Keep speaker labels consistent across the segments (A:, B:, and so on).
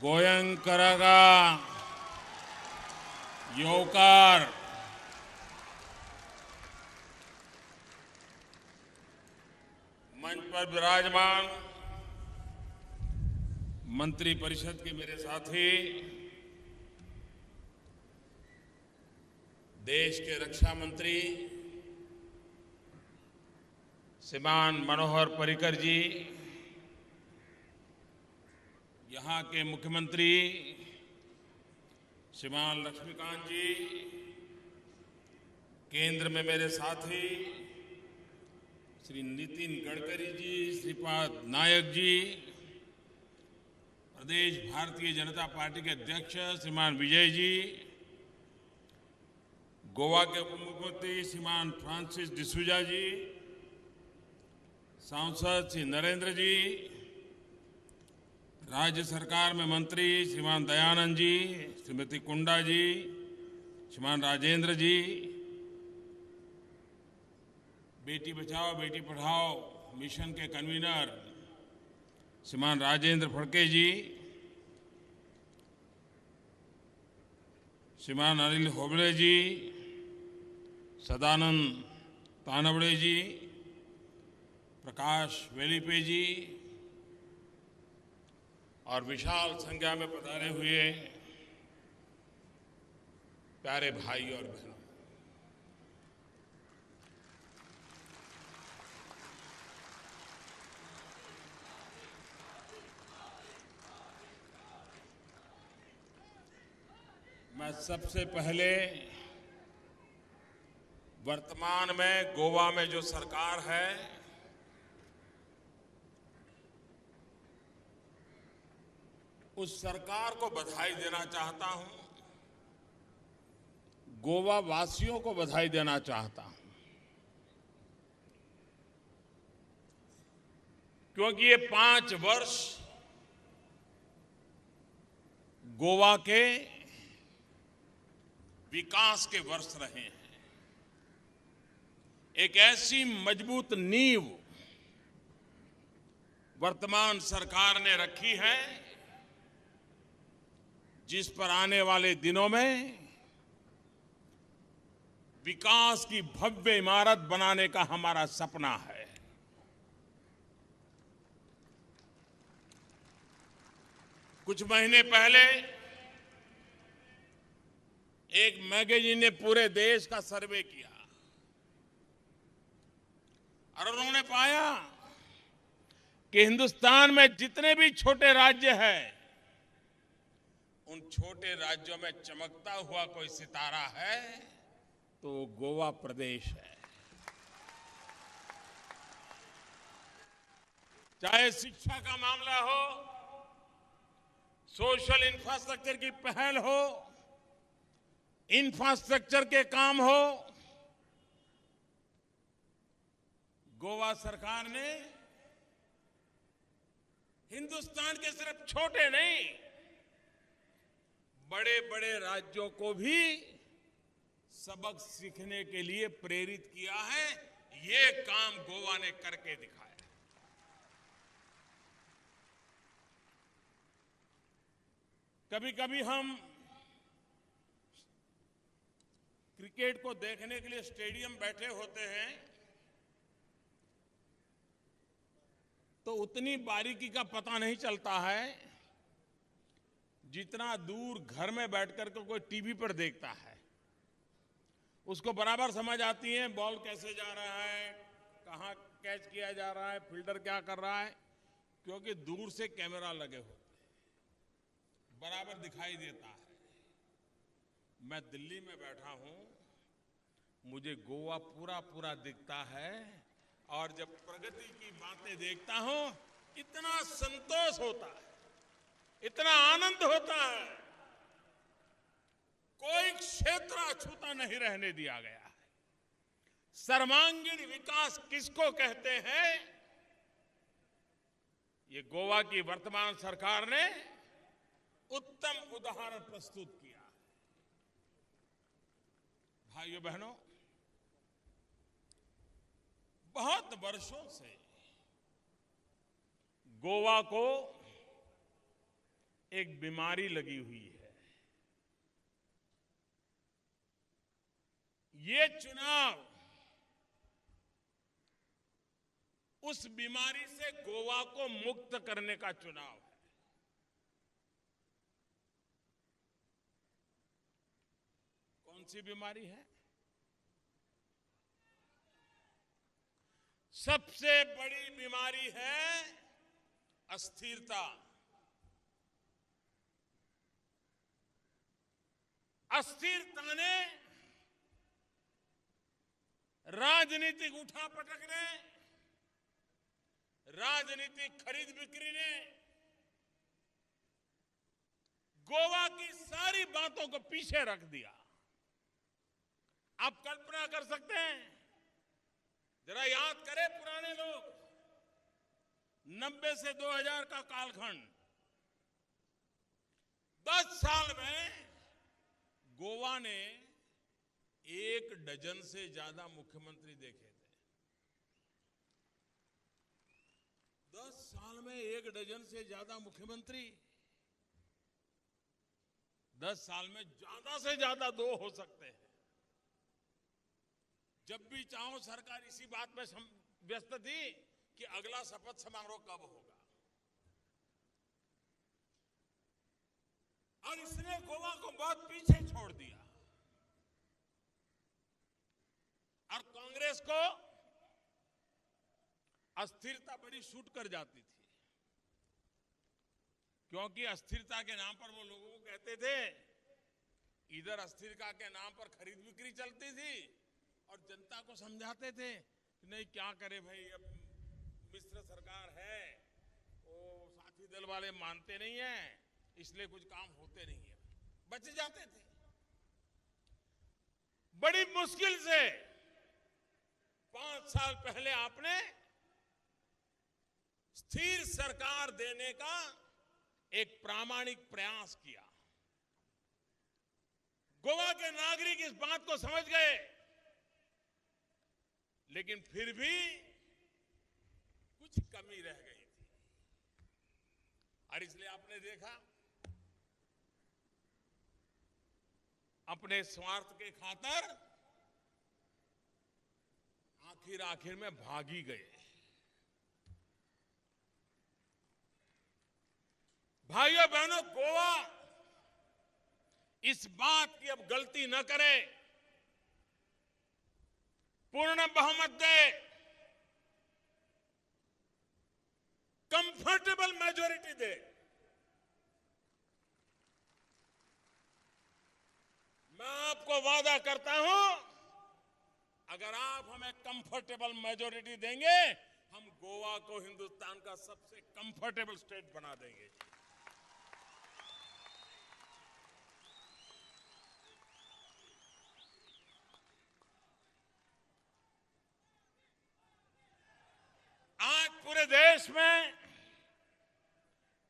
A: गोयंकरगा योकार मंच पर विराजमान मंत्री परिषद के मेरे साथी, देश के रक्षा मंत्री श्रीमान मनोहर पर्रिकर जी, यहाँ के मुख्यमंत्री श्रीमान लक्ष्मीकांत जी, केंद्र में मेरे साथी श्री नितिन गडकरी जी, श्रीपाद नायक जी, प्रदेश भारतीय जनता पार्टी के अध्यक्ष श्रीमान विजय जी, गोवा के उप मुख्यमंत्री श्रीमान फ्रांसिस डिसूजा जी, सांसद श्री नरेंद्र जी, राज्य सरकार में मंत्री श्रीमान दयानंद जी, श्रीमती कुंडा जी, श्रीमान राजेंद्र जी, बेटी बचाओ बेटी पढ़ाओ मिशन के कन्वीनर श्रीमान राजेंद्र फड़के जी, श्रीमान अनिल होबले जी, सदानंद तानवड़े जी, प्रकाश वेलीपे जी और विशाल संख्या में पधारे हुए प्यारे भाई और बहनों, मैं सबसे पहले वर्तमान में गोवा में जो सरकार है उस सरकार को बधाई देना चाहता हूं, गोवा वासियों को बधाई देना चाहता हूं, क्योंकि ये 5 वर्ष गोवा के विकास के वर्ष रहे हैं। एक ऐसी मजबूत नींव वर्तमान सरकार ने रखी है जिस पर आने वाले दिनों में विकास की भव्य इमारत बनाने का हमारा सपना है। कुछ महीने पहले एक मैगजीन ने पूरे देश का सर्वे किया और उन्होंने पाया कि हिंदुस्तान में जितने भी छोटे राज्य हैं, उन छोटे राज्यों में चमकता हुआ कोई सितारा है तो वो गोवा प्रदेश है। चाहे शिक्षा का मामला हो, सोशल इंफ्रास्ट्रक्चर की पहल हो, इंफ्रास्ट्रक्चर के काम हो, गोवा सरकार ने हिंदुस्तान के सिर्फ छोटे नहीं, बड़े बड़े राज्यों को भी सबक सीखने के लिए प्रेरित किया है। ये काम गोवा ने करके दिखाया। कभी कभी हम क्रिकेट को देखने के लिए स्टेडियम बैठे होते हैं तो उतनी बारीकी का पता नहीं चलता है जितना दूर घर में बैठकर के कोई टीवी पर देखता है। उसको बराबर समझ आती है बॉल कैसे जा रहा है, कहां कैच किया जा रहा है, फील्डर क्या कर रहा है, क्योंकि दूर से कैमरा लगे होते हैं, बराबर दिखाई देता है। मैं दिल्ली में बैठा हूं, मुझे गोवा पूरा पूरा दिखता है और जब प्रगति की बातें देखता हूं इतना संतोष होता है, इतना आनंद होता है। कोई क्षेत्र अछूता नहीं रहने दिया गया है। सर्वांगीण विकास किसको कहते हैं, ये गोवा की वर्तमान सरकार ने उत्तम उदाहरण प्रस्तुत किया। भाइयों बहनों, बहुत वर्षों से गोवा को एक बीमारी लगी हुई है। ये चुनाव उस बीमारी से गोवा को मुक्त करने का चुनाव है। कौन सी बीमारी है? सबसे बड़ी बीमारी है अस्थिरता। अस्थिरता ने राजनीतिक उठापटक ने, राजनीतिक खरीद बिक्री ने गोवा की सारी बातों को पीछे रख दिया। आप कल्पना कर सकते हैं, जरा याद करें पुराने लोग, 90 से 2000 का कालखंड, 10 साल में गोवा ने 1 डजन से ज्यादा मुख्यमंत्री देखे थे। 10 साल में 1 डजन से ज्यादा मुख्यमंत्री। 10 साल में ज्यादा से ज्यादा 2 हो सकते हैं। जब भी चाहो सरकार इसी बात में व्यस्त थी कि अगला शपथ समारोह कब होगा। और इसने गोवा को बहुत पीछे छोड़ दिया। और कांग्रेस को अस्थिरता बड़ी सूट कर जाती थी, क्योंकि अस्थिरता के नाम पर वो लोगों को कहते थे, इधर अस्थिरता के नाम पर खरीद बिक्री चलती थी और जनता को समझाते थे कि नहीं क्या करे भाई, अब मिश्र सरकार है, वो साथी दल वाले मानते नहीं है, इसलिए कुछ काम होते नहीं है, बच जाते थे। बड़ी मुश्किल से 5 साल पहले आपने स्थिर सरकार देने का एक प्रामाणिक प्रयास किया। गोवा के नागरिक इस बात को समझ गए, लेकिन फिर भी कुछ कमी रह गई थी। और इसलिए आपने देखा, अपने स्वार्थ के खातिर आखिर में भाग ही गए। भाइयों बहनों, गोवा इस बात की अब गलती न करे, पूर्ण बहुमत दे, कंफर्टेबल मेजॉरिटी दे। मैं आपको वादा करता हूं, अगर आप हमें कंफर्टेबल मेजॉरिटी देंगे, हम गोवा को हिंदुस्तान का सबसे कंफर्टेबल स्टेट बना देंगे। आज पूरे देश में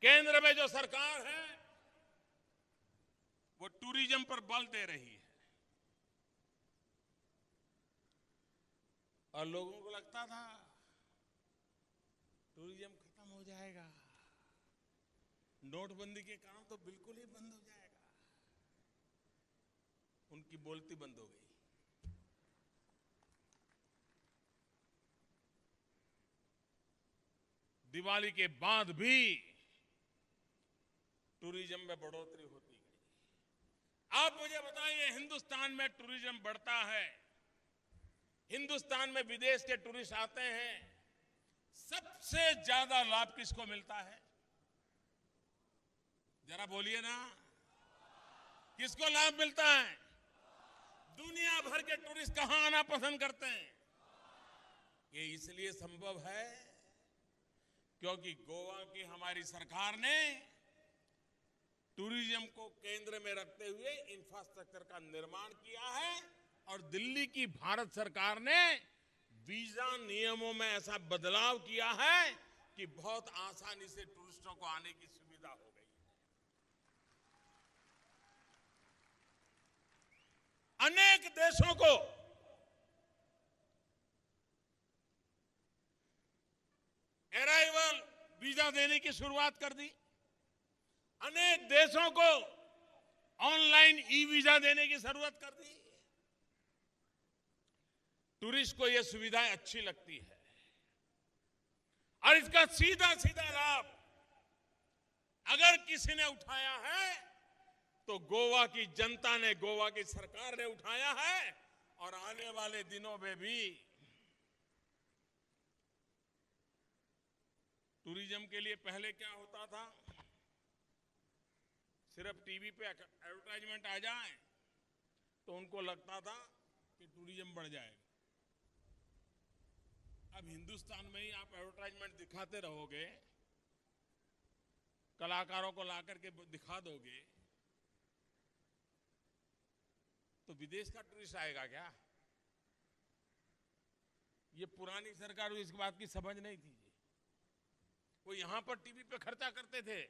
A: केंद्र में जो सरकार है, वो टूरिज्म पर बल दे रही है। और लोगों को लगता था टूरिज्म खत्म हो जाएगा, नोटबंदी के कारण तो बिल्कुल ही बंद हो जाएगा। उनकी बोलती बंद हो गई। दिवाली के बाद भी टूरिज्म में बढ़ोतरी होती गई। आप मुझे बताइए, हिंदुस्तान में टूरिज्म बढ़ता है, हिंदुस्तान में विदेश के टूरिस्ट आते हैं, सबसे ज्यादा लाभ किसको मिलता है? जरा बोलिए ना, किसको लाभ मिलता है? दुनिया भर के टूरिस्ट कहां आना पसंद करते हैं? ये इसलिए संभव है क्योंकि गोवा की हमारी सरकार ने टूरिज्म को केंद्र में रखते हुए इंफ्रास्ट्रक्चर का निर्माण किया है, और दिल्ली की भारत सरकार ने वीजा नियमों में ऐसा बदलाव किया है कि बहुत आसानी से टूरिस्टों को आने की सुविधा हो गई। अनेक देशों को अराइवल वीजा देने की शुरुआत कर दी। अनेक देशों को ऑनलाइन ई वीजा देने की जरूरत कर दी। टूरिस्ट को यह सुविधाएं अच्छी लगती है और इसका सीधा सीधा लाभ अगर किसी ने उठाया है तो गोवा की जनता ने, गोवा की सरकार ने उठाया है। और आने वाले दिनों में भी टूरिज्म के लिए पहले क्या होता था, सिर्फ टीवी पे एडवर्टाइजमेंट आ जाए तो उनको लगता था कि टूरिज्म बढ़ जाएगा। अब हिंदुस्तान में ही आप एडवर्टाइजमेंट दिखाते रहोगे, कलाकारों को लाकर के दिखा दोगे, तो विदेश का टूरिस्ट आएगा क्या? ये पुरानी सरकार को इस बात की समझ नहीं थी। वो यहां पर टीवी पे खर्चा करते थे।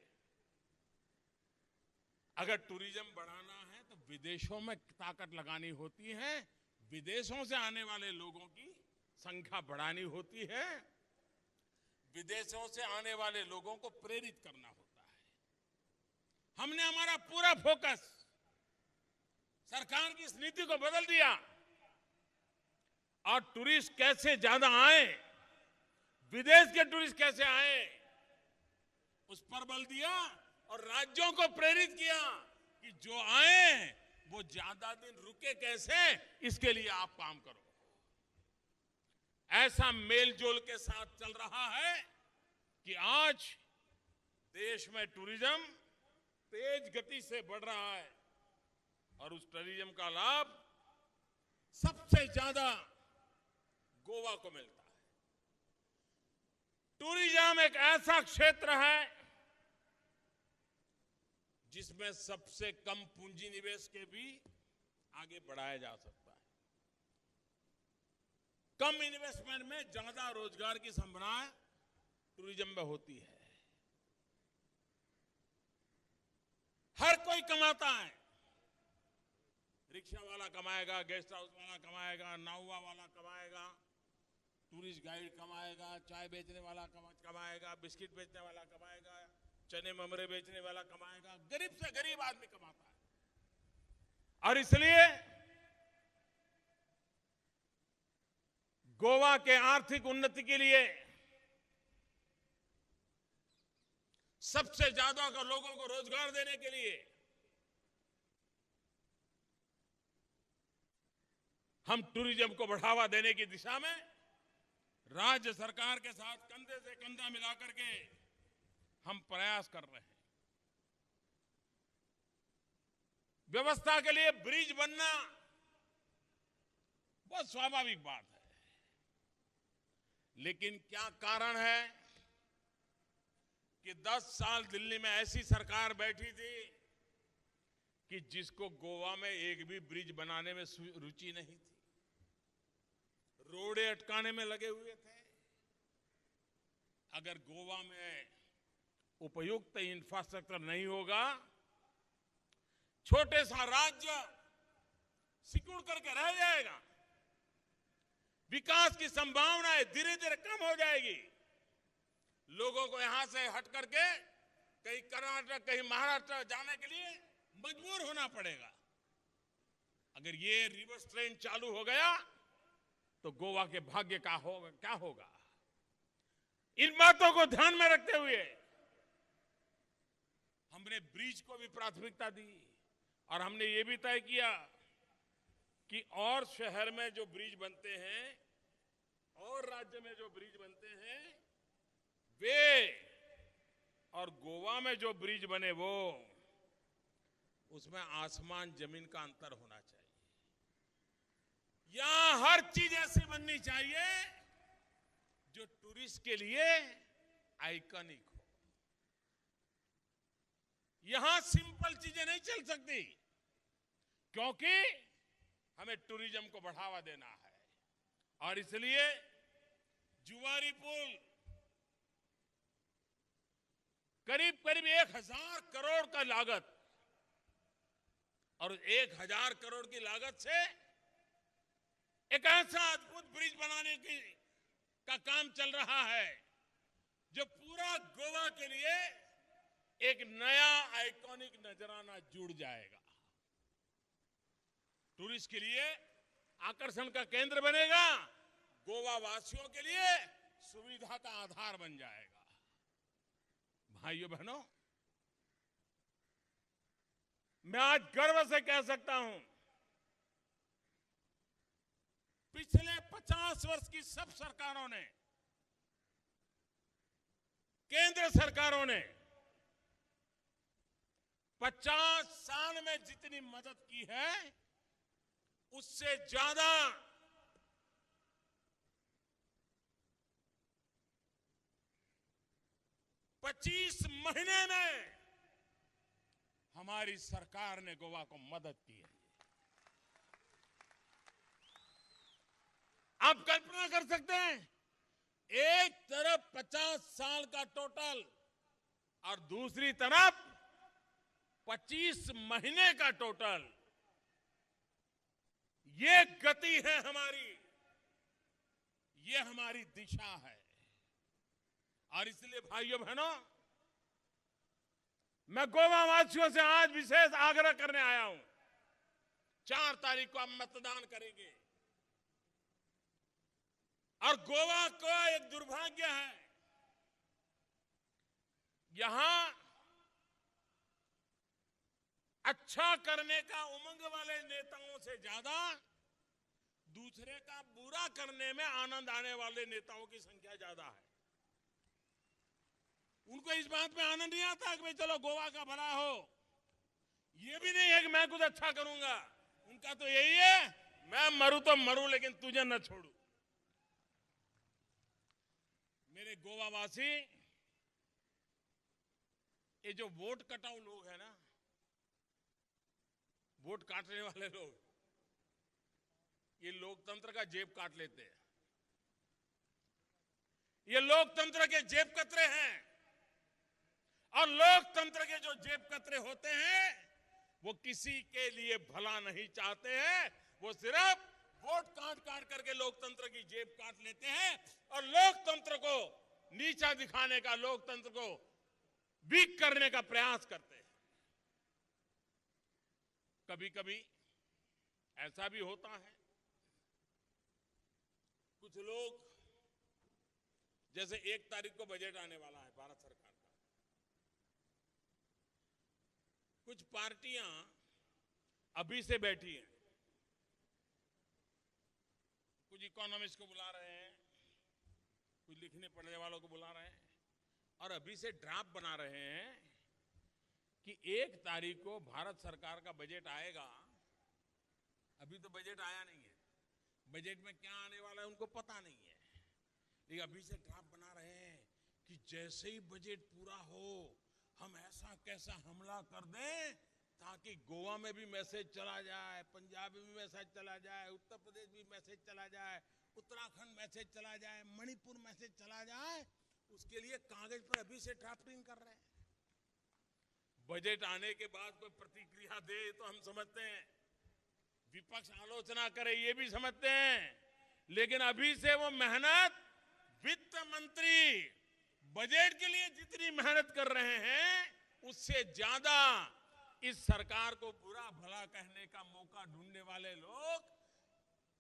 A: अगर टूरिज्म बढ़ाना है तो विदेशों में ताकत लगानी होती है, विदेशों से आने वाले लोगों की संख्या बढ़ानी होती है, विदेशों से आने वाले लोगों को प्रेरित करना होता है। हमने हमारा पूरा फोकस सरकार की इस नीति को बदल दिया और टूरिस्ट कैसे ज्यादा आए, विदेश के टूरिस्ट कैसे आए, उस पर बल दिया और राज्यों को प्रेरित किया कि जो आए वो ज्यादा दिन रुके कैसे, इसके लिए आप काम करो। ऐसा मेलजोल के साथ चल रहा है कि आज देश में टूरिज्म तेज गति से बढ़ रहा है और उस टूरिज्म का लाभ सबसे ज्यादा गोवा को मिलता है। टूरिज्म एक ऐसा क्षेत्र है जिसमें सबसे कम पूंजी निवेश के भी आगे बढ़ाया जा सकता है। कम इन्वेस्टमेंट में ज्यादा रोजगार की संभावना टूरिज्म में होती है। हर कोई कमाता है, रिक्शा वाला कमाएगा, गेस्ट हाउस वाला कमाएगा, नाउवा वाला कमाएगा, टूरिस्ट गाइड कमाएगा, चाय बेचने वाला कमाएगा, बिस्किट बेचने वाला कमाएगा, चने ममरे बेचने वाला कमाएगा, गरीब से गरीब आदमी कमाता है। और इसलिए गोवा के आर्थिक उन्नति के लिए सबसे ज्यादा लोगों को रोजगार देने के लिए हम टूरिज्म को बढ़ावा देने की दिशा में राज्य सरकार के साथ कंधे से कंधा मिलाकर के हम प्रयास कर रहे हैं। व्यवस्था के लिए ब्रिज बनना बहुत स्वाभाविक बात है, लेकिन क्या कारण है कि 10 साल दिल्ली में ऐसी सरकार बैठी थी कि जिसको गोवा में एक भी ब्रिज बनाने में रुचि नहीं थी, रोडे अटकाने में लगे हुए थे। अगर गोवा में उपयुक्त इंफ्रास्ट्रक्चर नहीं होगा, छोटे सा राज्य सिकुड़ करके रह जाएगा, विकास की संभावनाएं धीरे धीरे कम हो जाएगी। लोगों को यहां से हट करके कहीं कर्नाटक, कहीं महाराष्ट्र जाने के लिए मजबूर होना पड़ेगा। अगर ये रिवर्स ट्रेंड चालू हो गया तो गोवा के भाग्य का होगा, क्या होगा? इन बातों को ध्यान में रखते हुए हमने ब्रिज को भी प्राथमिकता दी और हमने ये भी तय किया कि और शहर में जो ब्रिज बनते हैं और राज्य में जो ब्रिज बनते हैं वे, और गोवा में जो ब्रिज बने वो, उसमें आसमान जमीन का अंतर होना चाहिए। यहां हर चीज ऐसी बननी चाहिए जो टूरिस्ट के लिए आइकॉनिक हो। यहां सिंपल चीजें नहीं चल सकती, क्योंकि हमें टूरिज्म को बढ़ावा देना है। और इसलिए जुवारी पुल करीब करीब 1000 करोड़ का लागत, और 1000 करोड़ की लागत से एक ऐसा अद्भुत ब्रिज बनाने का काम चल रहा है जो पूरा गोवा के लिए एक नया आइकॉनिक नजराना जुड़ जाएगा। टूरिस्ट के लिए आकर्षण का केंद्र बनेगा, गोवा वासियों के लिए सुविधा का आधार बन जाएगा। भाइयों बहनों, मैं आज गर्व से कह सकता हूं, पिछले 50 वर्ष की सब सरकारों ने, केंद्र सरकारों ने 50 साल में जितनी मदद की है उससे ज्यादा 25 महीने में हमारी सरकार ने गोवा को मदद की है। आप कल्पना कर सकते हैं, एक तरफ 50 साल का टोटल और दूसरी तरफ 25 महीने का टोटल। ये गति है हमारी, ये हमारी दिशा है। और इसलिए भाइयों बहनों, मैं गोवा वासियों से आज विशेष आग्रह करने आया हूं। 4 तारीख को हम मतदान करेंगे और गोवा को एक दुर्भाग्य है, यहां अच्छा करने का उमंग वाले नेताओं से ज्यादा दूसरे का बुरा करने में आनंद आने वाले नेताओं की संख्या ज्यादा है। उनको इस बात में आनंद नहीं आता कि भाई चलो गोवा का भला हो, ये भी नहीं है कि मैं कुछ अच्छा करूंगा। उनका तो यही है, मैं मरूं तो मरूं लेकिन तुझे न छोड़ू। मेरे गोवा वासी, ये जो वोट कटाऊ लोग हैं ना, वोट काटने वाले लोग, ये लोकतंत्र का जेब काट लेते हैं। ये लोकतंत्र के जेब कतरे हैं और लोकतंत्र के जो जेब कतरे होते हैं वो किसी के लिए भला नहीं चाहते हैं। वो सिर्फ वोट काट काट करके लोकतंत्र की जेब काट लेते हैं और लोकतंत्र को नीचा दिखाने का, लोकतंत्र को वीक करने का प्रयास करते हैं। कभी कभी ऐसा भी होता है, कुछ लोग, जैसे 1 तारीख को बजट आने वाला है भारत सरकार का, कुछ पार्टियां अभी से बैठी हैं, कुछ इकोनॉमिस्ट को बुला रहे हैं, कुछ लिखने पढ़ने वालों को बुला रहे हैं और अभी से ड्राफ्ट बना रहे हैं कि 1 तारीख को भारत सरकार का बजट आएगा। अभी तो बजट आया नहीं है, बजट में क्या आने वाला है उनको पता नहीं है, लेकिन अभी से ड्राफ्ट बना रहे हैं कि जैसे ही बजट पूरा हो हम ऐसा कैसा हमला कर दें ताकि गोवा में भी मैसेज चला जाए, पंजाब में भी मैसेज चला जाए, उत्तर प्रदेश भी मैसेज चला जाए, उत्तराखंड मैसेज चला जाए, मणिपुर मैसेज चला जाए। उसके लिए कागज पर अभी से ड्राफ्टिंग कर रहे हैं। बजट आने के बाद कोई प्रतिक्रिया दे तो हम समझते हैं, विपक्ष आलोचना करे ये भी समझते हैं, लेकिन अभी से वो मेहनत, वित्त मंत्री बजट के लिए जितनी मेहनत कर रहे हैं उससे ज्यादा इस सरकार को बुरा भला कहने का मौका ढूंढने वाले लोग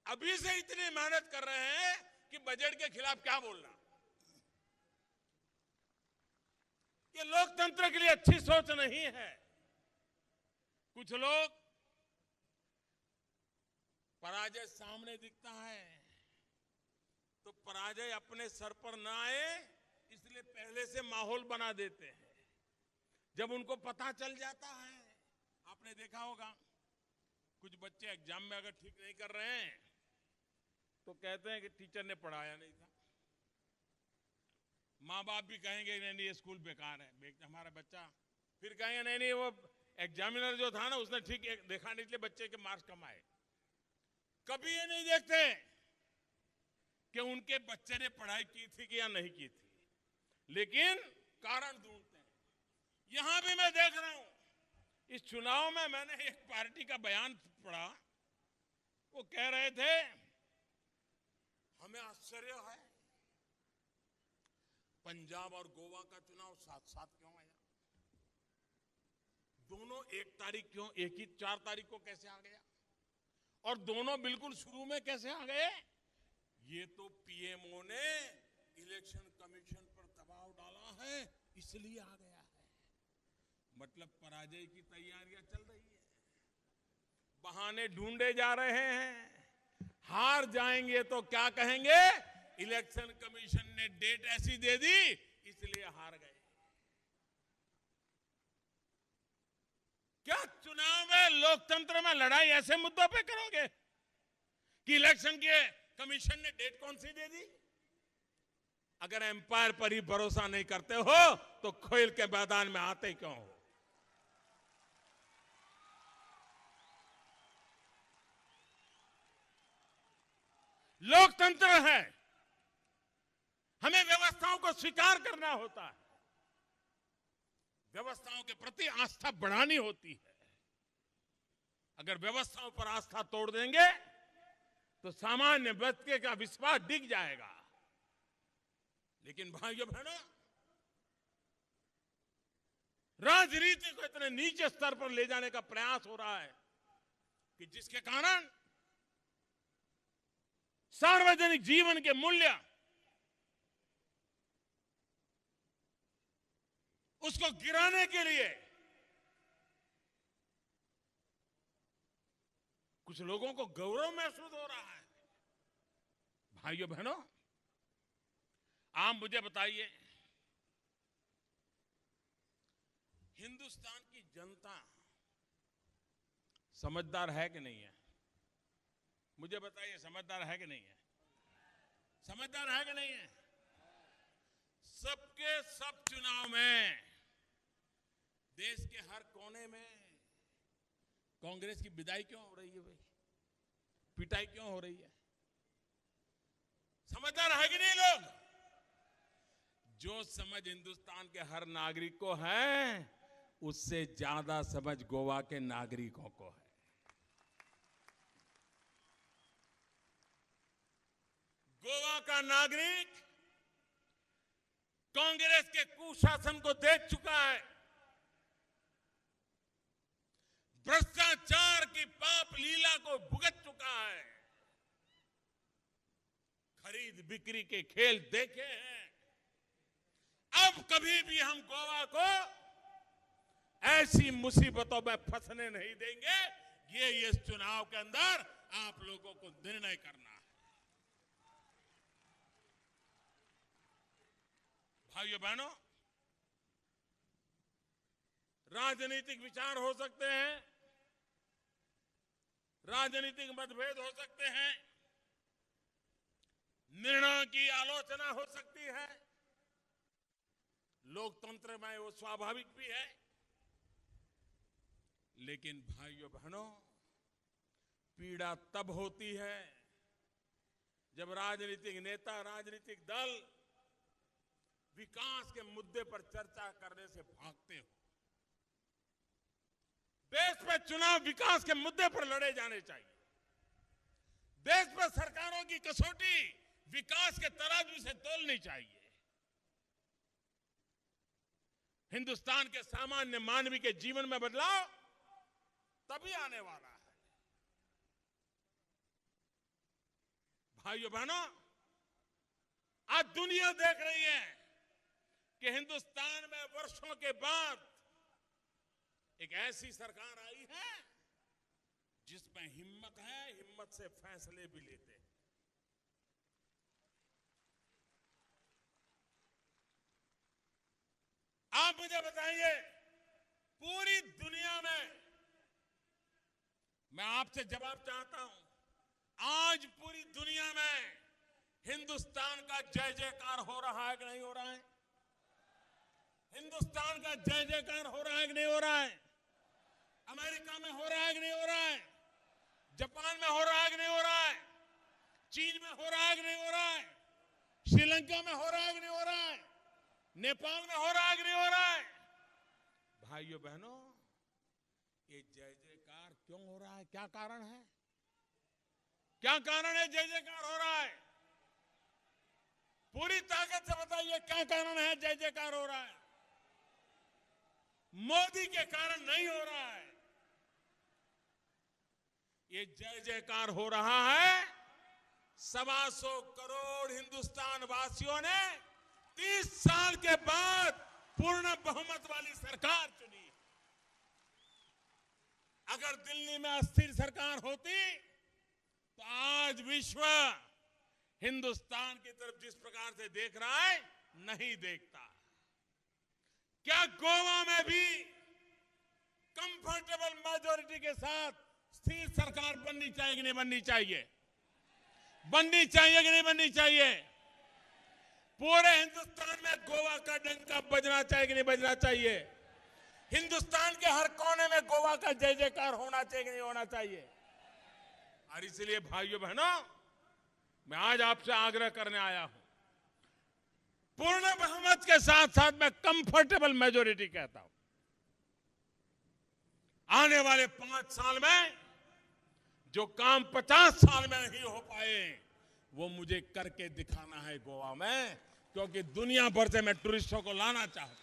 A: अभी से इतनी मेहनत कर रहे हैं कि बजट के खिलाफ क्या बोलना। ये लोकतंत्र के लिए अच्छी सोच नहीं है। कुछ लोग, पराजय सामने दिखता है तो पराजय अपने सर पर ना आए इसलिए पहले से माहौल बना देते हैं। जब उनको पता चल जाता है, आपने देखा होगा कुछ बच्चे एग्जाम में अगर ठीक नहीं कर रहे हैं तो कहते हैं कि टीचर ने पढ़ाया नहीं था। माँ बाप भी कहेंगे नहीं ये स्कूल बेकार है, हमारा बच्चा, फिर कहेंगे नहीं वो एग्जामिनर जो था ना उसने ठीक देखा नहीं इसलिए बच्चे के मार्क्स कम आए। कभी ये नहीं देखते कि उनके बच्चे ने पढ़ाई की थी कि या नहीं की थी, लेकिन कारण ढूंढते हैं। यहां भी मैं देख रहा हूं, इस चुनाव में मैंने एक पार्टी का बयान पढ़ा, वो कह रहे थे हमें आश्चर्य है पंजाब और गोवा का चुनाव साथ साथ क्यों आया। एक तारीख क्यों, एक ही 4 तारीख को कैसे आ गया, और दोनों बिल्कुल शुरू में कैसे आ गए? ये तो पीएमओ ने इलेक्शन कमीशन पर दबाव डाला है, इसलिए आ गया है। मतलब पराजय की तैयारियां चल रही है, बहाने ढूंढे जा रहे हैं। हार जाएंगे तो क्या कहेंगे? इलेक्शन कमीशन ने डेट ऐसी दे दी इसलिए हार गए। क्या चुनाव में, लोकतंत्र में लड़ाई ऐसे मुद्दों पे करोगे कि इलेक्शन के कमीशन ने डेट कौन सी दे दी? अगर एम्पायर पर ही भरोसा नहीं करते हो तो खेल के मैदान में आते क्यों हो? लोकतंत्र है, हमें व्यवस्थाओं को स्वीकार करना होता है, व्यवस्थाओं के प्रति आस्था बढ़ानी होती है। अगर व्यवस्थाओं पर आस्था तोड़ देंगे तो सामान्य व्यक्ति का विश्वास डिग जाएगा। लेकिन भाइयों बहनों, राजनीति को इतने नीचे स्तर पर ले जाने का प्रयास हो रहा है कि जिसके कारण सार्वजनिक जीवन के मूल्य, उसको गिराने के लिए कुछ लोगों को गौरव महसूस हो रहा है। भाइयों बहनों, आप मुझे बताइए, हिंदुस्तान की जनता समझदार है कि नहीं है? मुझे बताइए, समझदार है कि नहीं है? समझदार है कि नहीं है? सबके सब चुनाव में देश के हर कोने में कांग्रेस की विदाई क्यों हो रही है भाई? पिटाई क्यों हो रही है? समझदार है कि नहीं लोग? जो समझ हिंदुस्तान के हर नागरिक को है, उससे ज्यादा समझ गोवा के नागरिकों को है। गोवा का नागरिक कांग्रेस के कुशासन को देख चुका है, भ्रष्टाचार की पाप लीला को भुगत चुका है, खरीद बिक्री के खेल देखे हैं। अब कभी भी हम गोवा को ऐसी मुसीबतों में फंसने नहीं देंगे। ये इस चुनाव के अंदर आप लोगों को निर्णय करना है। भाइयों बहनों, राजनीतिक विचार हो सकते हैं, राजनीतिक मतभेद हो सकते हैं, निर्णयों की आलोचना हो सकती है, लोकतंत्र में वो स्वाभाविक भी है। लेकिन भाइयों बहनों, पीड़ा तब होती है जब राजनीतिक नेता, राजनीतिक दल विकास के मुद्दे पर चर्चा करने से भागते हो। देश में चुनाव विकास के मुद्दे पर लड़े जाने चाहिए। देश में सरकारों की कसौटी विकास के तराजू से तोलनी चाहिए। हिंदुस्तान के सामान्य मानवी के जीवन में बदलाव तभी आने वाला है। भाइयों बहनों, आज दुनिया देख रही है कि हिंदुस्तान में वर्षों के बाद एक ऐसी सरकार आई है जिसमें हिम्मत है, हिम्मत से फैसले भी लेते हैं। आप मुझे बताइए, पूरी दुनिया में, मैं आपसे जवाब चाहता हूं, आज पूरी दुनिया में हिंदुस्तान का जय जयकार हो रहा है कि नहीं हो रहा है? हिंदुस्तान का जय जयकार हो रहा है कि नहीं हो रहा है? अमेरिका में हो रहा है कि नहीं हो रहा है? जापान में हो रहा है कि नहीं हो रहा है? चीन में हो रहा है कि नहीं हो रहा है? श्रीलंका में हो रहा है कि नहीं हो रहा है? नेपाल में हो रहा है कि नहीं हो रहा है? भाइयों बहनों, ये जय जयकार क्यों हो रहा है? क्या कारण है? क्या कारण है जय जयकार हो रहा है? पूरी ताकत से बताइए, क्या कारण है जय जयकार हो रहा है? मोदी के कारण नहीं हो रहा है। ये जय जयकार हो रहा है 125 करोड़ हिंदुस्तान वासियों ने 30 साल के बाद पूर्ण बहुमत वाली सरकार चुनी। अगर दिल्ली में अस्थिर सरकार होती तो आज विश्व हिंदुस्तान की तरफ जिस प्रकार से देख रहा है नहीं देखता। क्या गोवा में भी कंफर्टेबल मेजॉरिटी के साथ स्थिर सरकार बननी चाहिए कि नहीं बननी चाहिए? बननी चाहिए कि नहीं बननी चाहिए? पूरे हिंदुस्तान में गोवा का डंका बजना चाहिए कि नहीं बजना चाहिए? हिंदुस्तान के हर कोने में गोवा का जय जयकार होना चाहिए कि नहीं होना चाहिए? और इसलिए भाइयों बहनों, मैं आज आपसे आग्रह करने आया हूं, पूर्ण बहुमत के साथ साथ मैं कंफर्टेबल मेजॉरिटी कहता हूं। आने वाले 5 साल में जो काम 50 साल में नहीं हो पाए वो मुझे करके दिखाना है गोवा में, क्योंकि दुनिया भर से मैं टूरिस्टों को लाना चाहता हूं।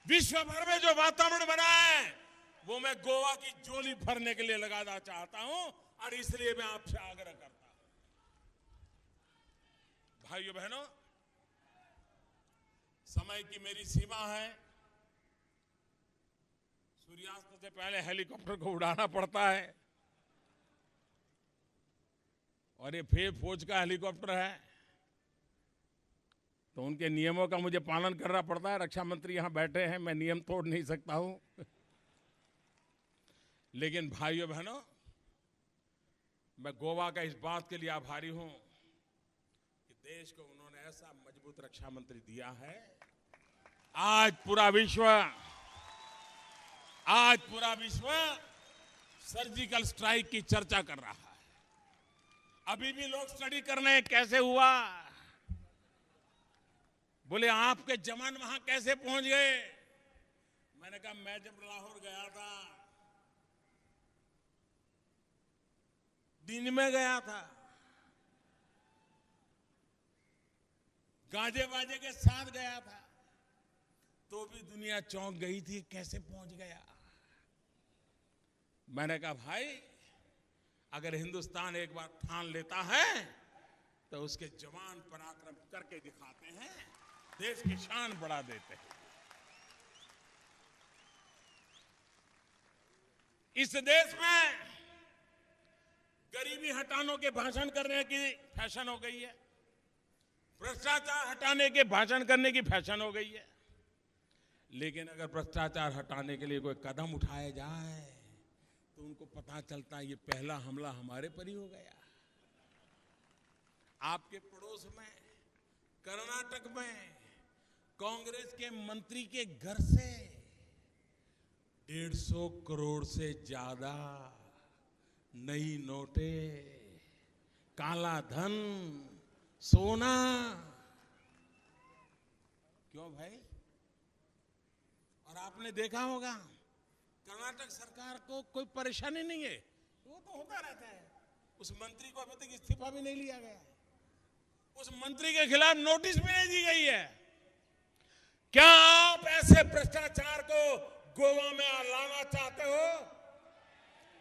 A: विश्व भर में जो वातावरण बना है वो मैं गोवा की झोली भरने के लिए लगाना चाहता हूं, और इसलिए मैं आपसे आग्रह करता हूं। भाइयों बहनों, समय की मेरी सीमा है। सूर्यास्त से पहले हेलीकॉप्टर को उड़ाना पड़ता है, और ये फिर फौज का हेलीकॉप्टर है तो उनके नियमों का मुझे पालन करना पड़ता है। रक्षा मंत्री यहां बैठे हैं, मैं नियम तोड़ नहीं सकता हूं। लेकिन भाइयों बहनों, मैं गोवा का इस बात के लिए आभारी हूं कि देश को उन्होंने ऐसा मजबूत रक्षा मंत्री दिया है। आज पूरा विश्व सर्जिकल स्ट्राइक की चर्चा कर रहा है। अभी भी लोग स्टडी कर रहे हैं कैसे हुआ। बोले आपके जवान वहां कैसे पहुंच गए? मैंने कहा मैं जब लाहौर गया था, दिन में गया था, गाजे बाजे के साथ गया था, तो भी दुनिया चौंक गई थी कैसे पहुंच गया। मैंने कहा भाई, अगर हिंदुस्तान एक बार ठान लेता है तो उसके जवान पराक्रम करके दिखाते हैं, देश की शान बढ़ा देते हैं। इस देश में गरीबी हटाने के भाषण करने की फैशन हो गई है, भ्रष्टाचार हटाने के भाषण करने की फैशन हो गई है। लेकिन अगर भ्रष्टाचार हटाने के लिए कोई कदम उठाया जाए तो उनको पता चलता है ये पहला हमला हमारे पर ही हो गया। आपके पड़ोस में कर्नाटक में कांग्रेस के मंत्री के घर से 150 करोड़ से ज्यादा नई नोटें, काला धन, सोना। क्यों भाई? और आपने देखा होगा कर्नाटक सरकार को कोई परेशानी नहीं है, वो तो होता रहता है। उस मंत्री को अभी तक इस्तीफा भी नहीं लिया गया, उस मंत्री के खिलाफ नोटिस भी नहीं दी गई है। क्या आप ऐसे भ्रष्टाचार को गोवा में लाना चाहते हो?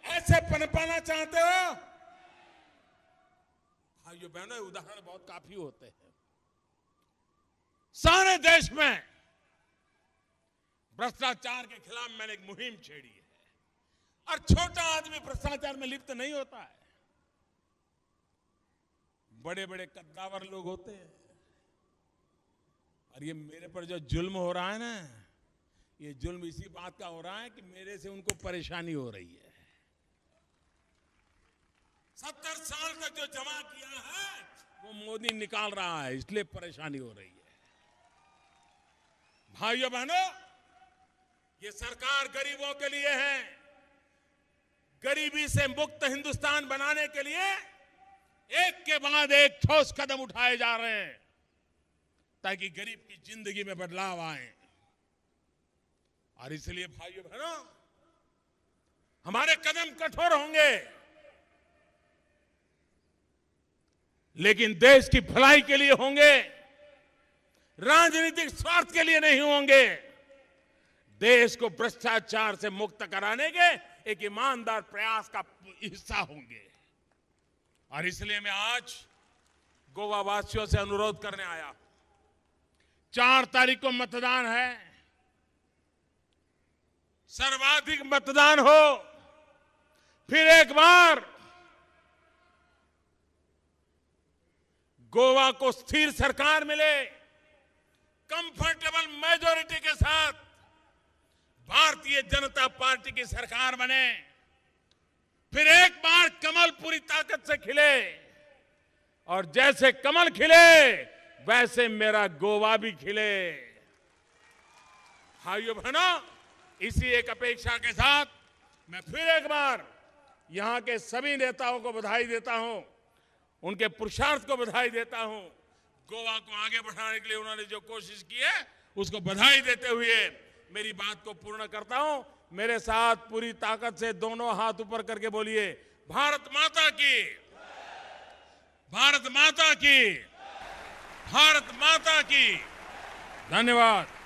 A: ऐसे पनपाना चाहते हो? भाइयों बहनों, उदाहरण बहुत काफी होते हैं। सारे देश में भ्रष्टाचार के खिलाफ मैंने एक मुहिम छेड़ी है, और छोटा आदमी भ्रष्टाचार में लिप्त नहीं होता है। बड़े बड़े कद्दावर लोग होते हैं, और ये मेरे पर जो जुल्म हो रहा है ना, ये जुल्म इसी बात का हो रहा है कि मेरे से उनको परेशानी हो रही है। 70 साल तक जो जमा किया है वो मोदी निकाल रहा है, इसलिए परेशानी हो रही है। भाइयों बहनों, ये सरकार गरीबों के लिए है। गरीबी से मुक्त हिंदुस्तान बनाने के लिए एक के बाद एक ठोस कदम उठाए जा रहे हैं, ताकि गरीब की जिंदगी में बदलाव आए। और इसलिए भाइयों बहनों, हमारे कदम कठोर होंगे, लेकिन देश की भलाई के लिए होंगे, राजनीतिक स्वार्थ के लिए नहीं होंगे। देश को भ्रष्टाचार से मुक्त कराने के एक ईमानदार प्रयास का हिस्सा होंगे। और इसलिए मैं आज गोवा वासियों से अनुरोध करने आया, 4 तारीख को मतदान है, सर्वाधिक मतदान हो, फिर एक बार गोवा को स्थिर सरकार मिले, कंफर्टेबल मेजॉरिटी के साथ भारतीय जनता पार्टी की सरकार बने, फिर एक बार कमल पूरी ताकत से खिले, और जैसे कमल खिले वैसे मेरा गोवा भी खिले। भाइयों बहनों, इसी एक अपेक्षा के साथ मैं फिर एक बार यहां के सभी नेताओं को बधाई देता हूं, उनके पुरुषार्थ को बधाई देता हूं। गोवा को आगे बढ़ाने के लिए उन्होंने जो कोशिश की है उसको बधाई देते हुए मेरी बात को पूर्ण करता हूं। मेरे साथ पूरी ताकत से दोनों हाथ ऊपर करके बोलिए, भारत माता की, भारत माता की, भारत माता की। धन्यवाद।